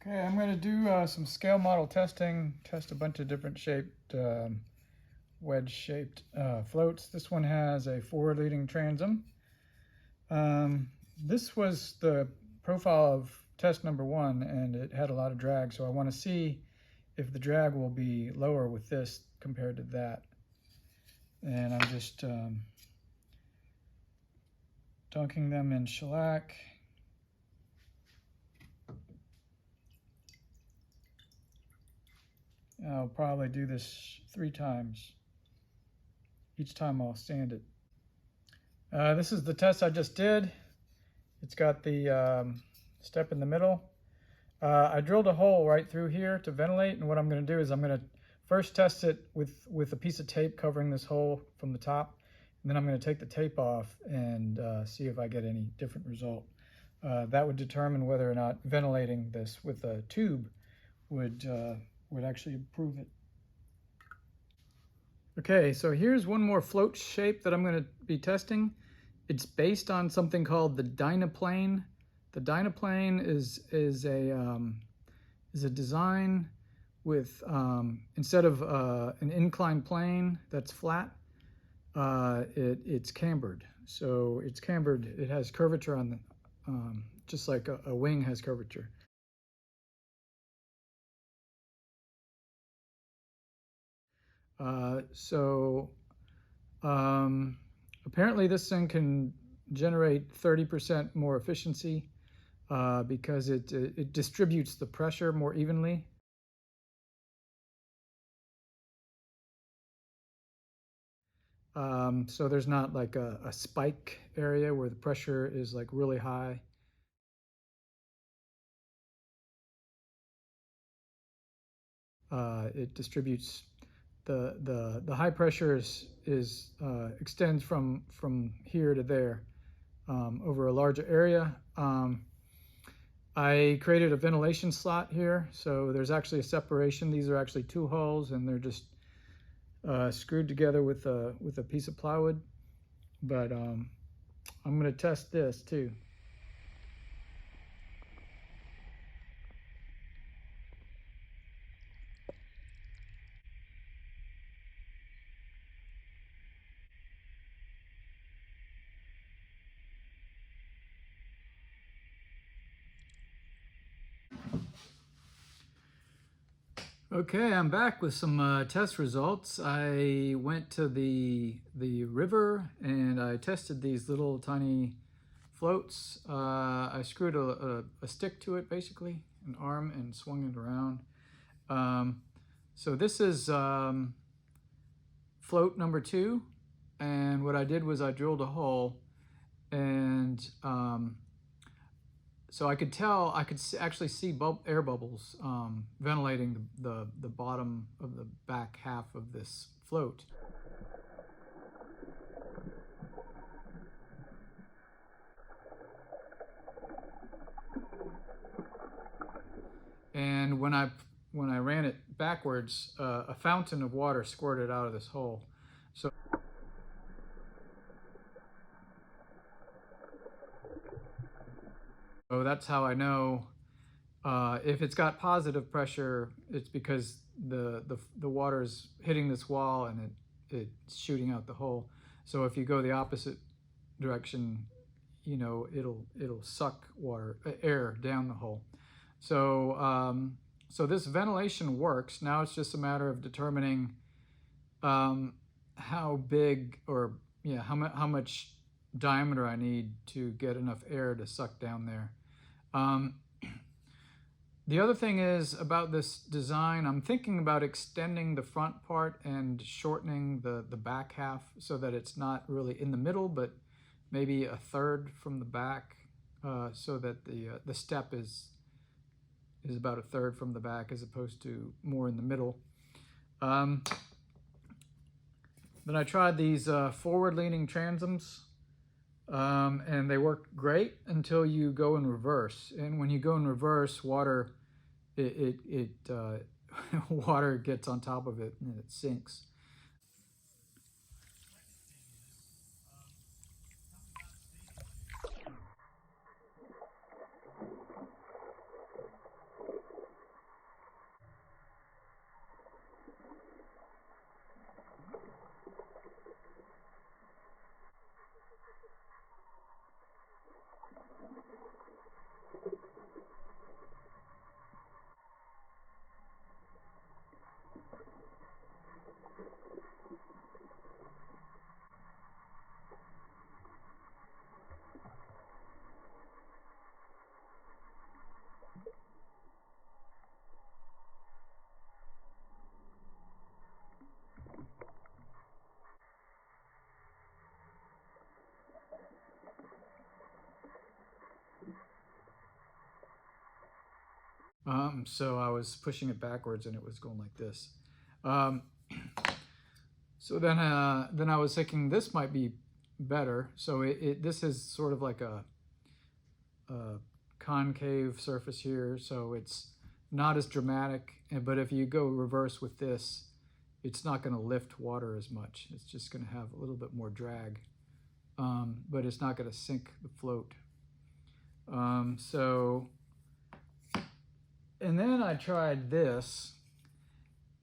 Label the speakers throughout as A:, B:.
A: Okay, I'm going to do some scale model testing, test a bunch of different shaped, wedge-shaped floats. This one has a forward-leading transom. This was the profile of test number 1, and it had a lot of drag, so I want to see if the drag will be lower with this compared to that. And I'm just dunking them in shellac. I'll probably do this 3 times. Each time I'll sand it. This is the test I just did. It's got the step in the middle. I drilled a hole right through here to ventilate, and what I'm going to do is I'm going to first test it with a piece of tape covering this hole from the top, and then I'm going to take the tape off and see if I get any different result. That would determine whether or not ventilating this with a tube would actually improve it. Okay, so here's one more float shape that I'm going to be testing. It's based on something called the dynaplane. The dynaplane is a design with instead of an inclined plane that's flat, it's cambered. So it's cambered. It has curvature on the just like a wing has curvature. Apparently this thing can generate 30% more efficiency because it distributes the pressure more evenly. So there's not like a spike area where the pressure is like really high. It distributes the high pressure extends from here to there over a larger area. I created a ventilation slot here, so there's actually a separation. These are actually 2 holes, and they're just screwed together with a piece of plywood. But I'm going to test this too. Okay, I'm back with some test results. I went to the river and I tested these little tiny floats. I screwed a stick to it, basically, an arm, and swung it around. So this is float number 2, and what I did was I drilled a hole, and so I could actually see air bubbles ventilating the bottom of the back half of this float. And when I ran it backwards, a fountain of water squirted out of this hole. So that's how I know if it's got positive pressure, it's because the water is hitting this wall and it's shooting out the hole. So if you go the opposite direction, you know, it'll suck air down the hole. So so this ventilation works. Now it's just a matter of determining how big, or how much diameter I need to get enough air to suck down there. The other thing is about this design, I'm thinking about extending the front part and shortening the back half so that it's not really in the middle, but maybe a third from the back, so that the step is about a third from the back as opposed to more in the middle. Then I tried these forward-leaning transoms. And they work great until you go in reverse. And when you go in reverse, water water gets on top of it and it sinks. So I was pushing it backwards and it was going like this. Um, so then I was thinking this might be better. So this is sort of like a concave surface here, so it's not as dramatic. But if you go reverse with this, it's not going to lift water as much. It's just going to have a little bit more drag, but it's not going to sink the float. And then I tried this,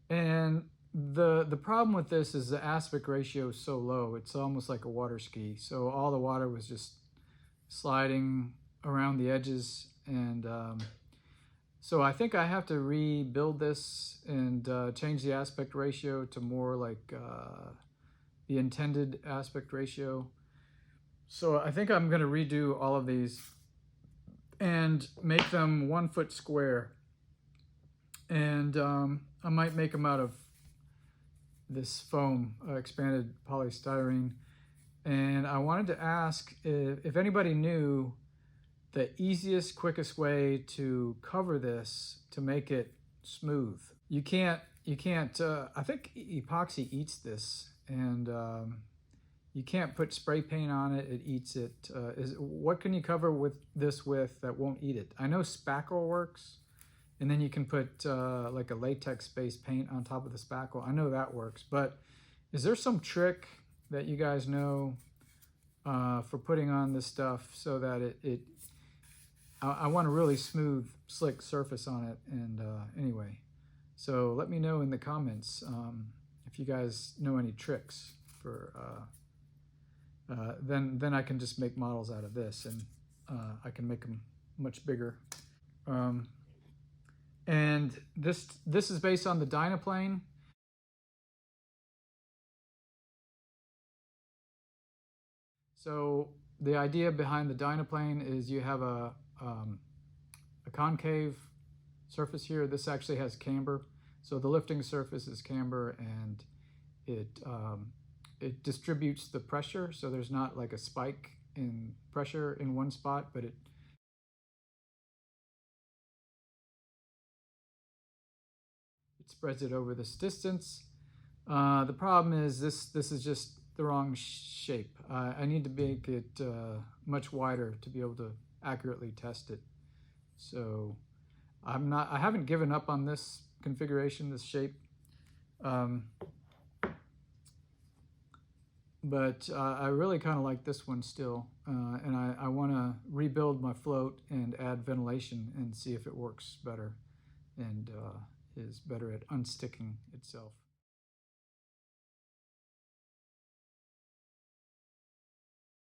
A: and the problem with this is the aspect ratio is so low. It's almost like a water ski. So all the water was just sliding around the edges, and so I think I have to rebuild this and change the aspect ratio to more like the intended aspect ratio. So I think I'm going to redo all of these and make them 1 foot square, and I might make them out of this foam, expanded polystyrene. And I wanted to ask if anybody knew the easiest, quickest way to cover this to make it smooth. You can't, I think epoxy eats this, and you can't put spray paint on it, it eats it. What can you cover with this with that won't eat it? I know spackle works, and then you can put like a latex-based paint on top of the spackle. I know that works, but is there some trick that you guys know for putting on this stuff so that I want a really smooth, slick surface on it? And anyway, so let me know in the comments if you guys know any tricks for, then I can just make models out of this, and I can make them much bigger. And this is based on the Dynaplane. So the idea behind the Dynaplane is you have a concave surface here. This actually has camber. So the lifting surface is camber, and it distributes the pressure. So there's not like a spike in pressure in one spot, but it spreads it over this distance. The problem is this is just the wrong shape. I need to make it much wider to be able to accurately test it. So I haven't given up on this configuration, this shape. But I really kind of like this one still, and I want to rebuild my float and add ventilation and see if it works better and is better at unsticking itself.